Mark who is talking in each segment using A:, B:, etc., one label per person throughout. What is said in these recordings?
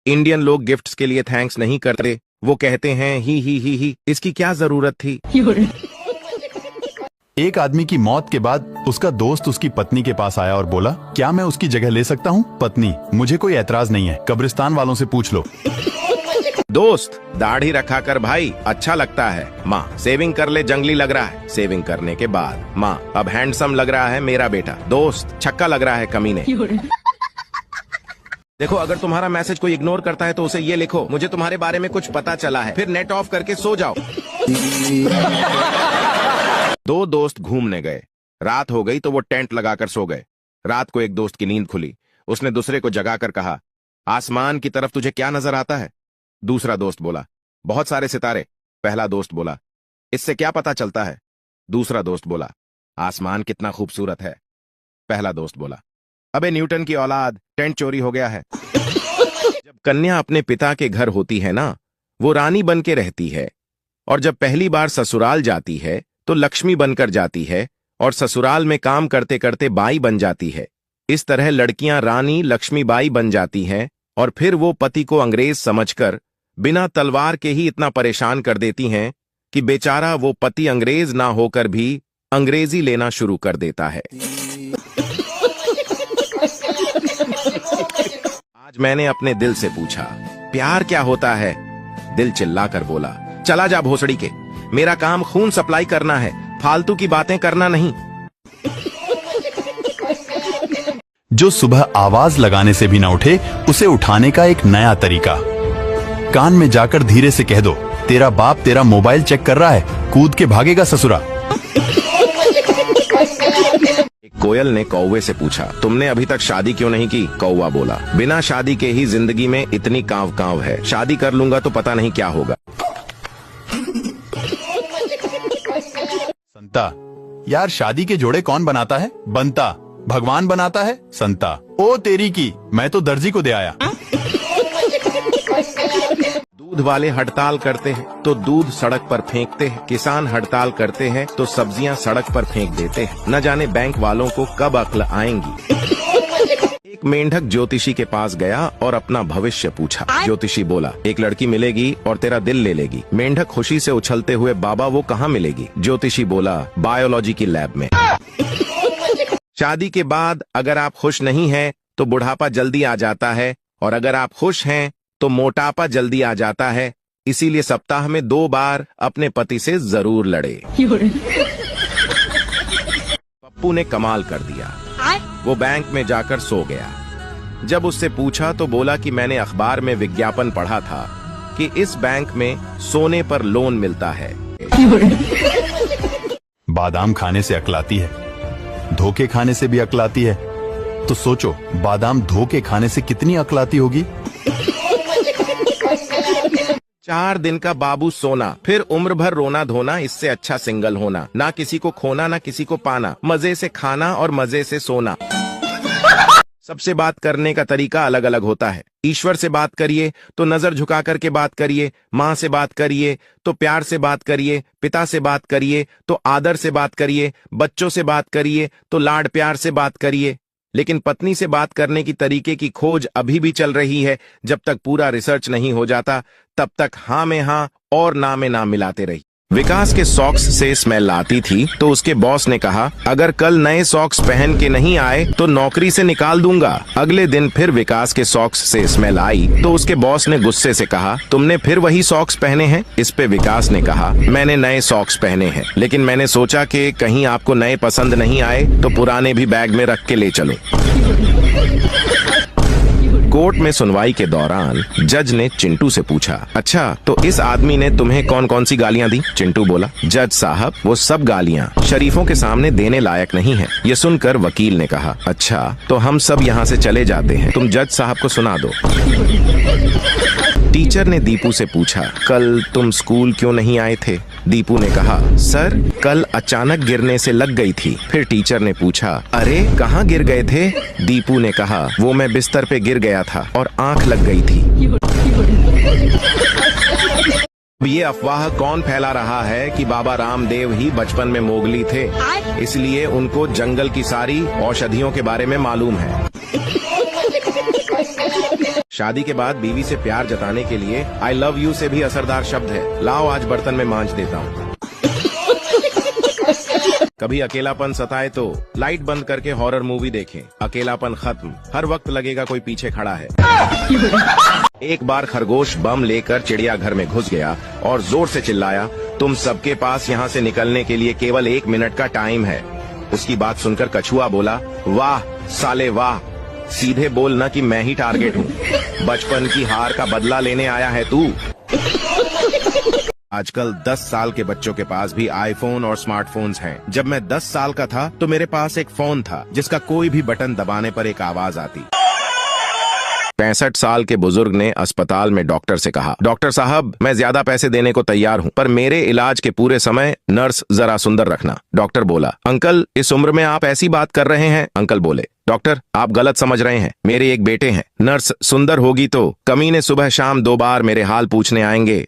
A: Indian लोग gifts के लिए थैंक्स नहीं करते, वो कहते हैं ही। इसकी क्या जरूरत थी?
B: एक आदमी की मौत के बाद उसका दोस्त उसकी पत्नी के पास आया और बोला, क्या मैं उसकी जगह ले सकता हूँ? पत्नी, मुझे कोई ऐतराज नहीं है, कब्रिस्तान वालों से पूछ लो।
A: दोस्त, दाढ़ी रखा कर भाई, अच्छा लगता है। माँ, सेविंग कर ले, जंगली लग रहा है। सेविंग करने के बाद माँ, अब हैंडसम लग रहा है मेरा बेटा। दोस्त, छक्का लग रहा है कमीने। देखो, अगर तुम्हारा मैसेज कोई इग्नोर करता है तो उसे ये लिखो, मुझे तुम्हारे बारे में कुछ पता चला है, फिर नेट ऑफ करके सो जाओ। दो दोस्त घूमने गए, रात हो गई तो वो टेंट लगाकर सो गए। रात को एक दोस्त की नींद खुली, उसने दूसरे को जगाकर कहा, आसमान की तरफ तुझे क्या नजर आता है? दूसरा दोस्त बोला, बहुत सारे सितारे। पहला दोस्त बोला, इससे क्या पता चलता है? दूसरा दोस्त बोला, आसमान कितना खूबसूरत है। पहला दोस्त बोला, अबे न्यूटन की औलाद, टेंट चोरी हो गया है। जब कन्या अपने पिता के घर होती है ना, वो रानी बन के रहती है, और जब पहली बार ससुराल जाती है तो लक्ष्मी बनकर जाती है, और ससुराल में काम करते करते बाई बन जाती है। इस तरह लड़कियां रानी लक्ष्मीबाई बन जाती हैं, और फिर वो पति को अंग्रेज समझकर बिना तलवार के ही इतना परेशान कर देती हैं कि बेचारा वो पति अंग्रेज ना होकर भी अंग्रेजी लेना शुरू कर देता है। आज मैंने अपने दिल से पूछा, प्यार क्या होता है? दिल चिल्लाकर बोला, चला जा भोसड़ी के, मेरा काम खून सप्लाई करना है, फालतू की बातें करना नहीं।
B: जो सुबह आवाज लगाने से भी न उठे, उसे उठाने का एक नया तरीका। कान में जाकर धीरे से कह दो, तेरा बाप तेरा मोबाइल चेक कर रहा है, कूद के भागेगा ससुरा।
A: एक कोयल ने कौवे से पूछा, तुमने अभी तक शादी क्यों नहीं की? कौवा बोला, बिना शादी के ही जिंदगी में इतनी कांव कांव है, शादी कर लूंगा तो पता नहीं क्या होगा।
B: संता, यार शादी के जोड़े कौन बनाता है? बनता, भगवान बनाता है। संता, ओ तेरी की, मैं तो दर्जी को दे आया।
A: दूध वाले हड़ताल करते हैं तो दूध सड़क पर फेंकते हैं, किसान हड़ताल करते हैं तो सब्जियां सड़क पर फेंक देते हैं। न जाने बैंक वालों को कब अक्ल आएंगी। एक मेंढक ज्योतिषी के पास गया और अपना भविष्य पूछा। ज्योतिषी बोला, एक लड़की मिलेगी और तेरा दिल ले लेगी। मेंढक खुशी से उछलते हुए, बाबा वो कहाँ मिलेगी? ज्योतिषी बोला, बायोलॉजी की लैब में। शादी के बाद अगर आप खुश नहीं हैं तो बुढ़ापा जल्दी आ जाता है, और अगर आप खुश हैं तो मोटापा जल्दी आ जाता है। इसीलिए सप्ताह में 2 बार अपने पति से जरूर लड़े। पप्पू ने कमाल कर दिया, वो बैंक में जाकर सो गया। जब उससे पूछा तो बोला कि मैंने अखबार में विज्ञापन पढ़ा था कि इस बैंक में सोने पर लोन मिलता है।
B: बादाम खाने से अक्ल आती है, धोखे खाने से भी अक्ल आती है। तो सोचो, बादाम धोखे खाने से कितनी अक्ल आती होगी।
A: 4 दिन का बाबू सोना, फिर उम्र भर रोना धोना, इससे अच्छा सिंगल होना। ना किसी को खोना ना किसी को पाना, मजे से खाना और मजे से सोना। सबसे बात करने का तरीका अलग अलग होता है। ईश्वर से बात करिए तो नजर झुका करके बात करिए, माँ से बात करिए तो प्यार से बात करिए, पिता से बात करिए तो आदर से बात करिए, बच्चों से बात करिए तो लाड प्यार से बात करिए। लेकिन पत्नी से बात करने की तरीके की खोज अभी भी चल रही है। जब तक पूरा रिसर्च नहीं हो जाता तब तक हाँ में हाँ और ना में ना मिलाते रही। विकास के सॉक्स से स्मेल आती थी तो उसके बॉस ने कहा, अगर कल नए सॉक्स पहन के नहीं आए तो नौकरी से निकाल दूंगा। अगले दिन फिर विकास के सॉक्स से स्मेल आई तो उसके बॉस ने गुस्से से कहा, तुमने फिर वही सॉक्स पहने हैं? इस पे विकास ने कहा, मैंने नए सॉक्स पहने हैं, लेकिन मैंने सोचा कि कहीं आपको नए पसंद नहीं आए तो पुराने भी बैग में रख के ले चलो। कोर्ट में सुनवाई के दौरान जज ने चिंटू से पूछा, अच्छा तो इस आदमी ने तुम्हें कौन कौन सी गालियां दी? चिंटू बोला, जज साहब वो सब गालियां शरीफों के सामने देने लायक नहीं है। ये सुनकर वकील ने कहा, अच्छा तो हम सब यहाँ से चले जाते हैं, तुम जज साहब को सुना दो। टीचर ने दीपू से पूछा, कल तुम स्कूल क्यों नहीं आए थे? दीपू ने कहा, सर कल अचानक गिरने से लग गई थी। फिर टीचर ने पूछा, अरे कहाँ गिर गए थे? दीपू ने कहा, वो मैं बिस्तर पे गिर गया था और आंख लग गई थी। ये अफवाह कौन फैला रहा है कि बाबा रामदेव ही बचपन में मोगली थे, इसलिए उनको जंगल की सारी औषधियों के बारे में मालूम है। शादी के बाद बीवी से प्यार जताने के लिए आई लव यू से भी असरदार शब्द है। लाओ आज बर्तन में मांज देता हूँ। कभी अकेलापन सताए तो लाइट बंद करके हॉरर मूवी देखें। अकेलापन खत्म। हर वक्त लगेगा कोई पीछे खड़ा है। एक बार खरगोश बम लेकर चिड़ियाघर में घुस गया और जोर से चिल्लाया, तुम सबके पास यहाँ से निकलने के लिए केवल 1 मिनट का टाइम है। उसकी बात सुनकर कछुआ बोला, वाह साले वाह, सीधे बोल न कि मैं ही टारगेट हूँ। बचपन की हार का बदला लेने आया है तू। आजकल 10 साल के बच्चों के पास भी आईफोन और स्मार्टफोन्स हैं। जब मैं 10 साल का था तो मेरे पास एक फोन था जिसका कोई भी बटन दबाने पर एक आवाज आती। 65 साल के बुजुर्ग ने अस्पताल में डॉक्टर से कहा, डॉक्टर साहब मैं ज्यादा पैसे देने को तैयार हूँ, पर मेरे इलाज के पूरे समय नर्स जरा सुंदर रखना। डॉक्टर बोला, अंकल इस उम्र में आप ऐसी बात कर रहे हैं। अंकल बोले, डॉक्टर आप गलत समझ रहे हैं, मेरे एक बेटे हैं, नर्स सुंदर होगी तो कमीने सुबह शाम 2 बार मेरे हाल पूछने आएंगे।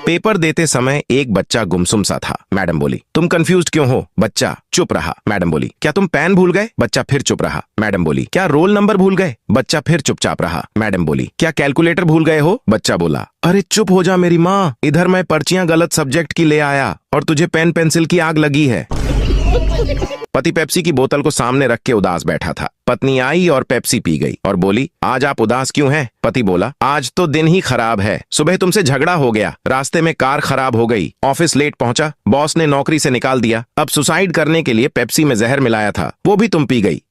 A: पेपर देते समय एक बच्चा गुमसुम सा था। मैडम बोली, तुम कंफ्यूज्ड क्यों हो? बच्चा चुप रहा। मैडम बोली, क्या तुम पेन भूल गए? बच्चा फिर चुप रहा। मैडम बोली, क्या रोल नंबर भूल गए? बच्चा फिर चुपचाप रहा। मैडम बोली, क्या कैलकुलेटर भूल गए हो? बच्चा बोला, अरे चुप हो जा मेरी माँ, इधर मैं पर्चियां गलत सब्जेक्ट की ले आया और तुझे पेन पेंसिल की आग लगी है। पति पेप्सी की बोतल को सामने रख के उदास बैठा था। पत्नी आई और पेप्सी पी गई और बोली, आज आप उदास क्यों हैं? पति बोला, आज तो दिन ही खराब है। सुबह तुमसे झगड़ा हो गया, रास्ते में कार खराब हो गई, ऑफिस लेट पहुंचा, बॉस ने नौकरी से निकाल दिया, अब सुसाइड करने के लिए पेप्सी में जहर मिलाया था, वो भी तुम पी गई।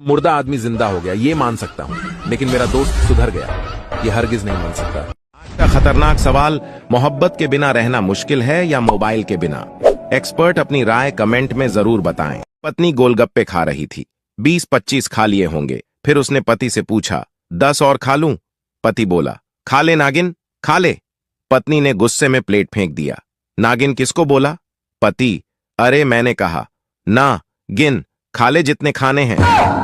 C: मुर्दा आदमी जिंदा हो गया ये मान सकता हूँ, लेकिन मेरा दोस्त सुधर गया ये हरगिज नहीं मान सकता।
A: आज का खतरनाक सवाल, मोहब्बत के बिना रहना मुश्किल है या मोबाइल के बिना? एक्सपर्ट अपनी राय कमेंट में जरूर बताएं। पत्नी गोलगप्पे खा रही थी। 20-25 खा लिए होंगे। फिर उसने पति से पूछा, 10 और खा लूं? पति बोला, खा ले नागिन, खा ले। पत्नी ने गुस्से में प्लेट फेंक दिया। नागिन किसको बोला? पति, अरे मैंने कहा ना, गिन, खा ले जितने खाने हैं।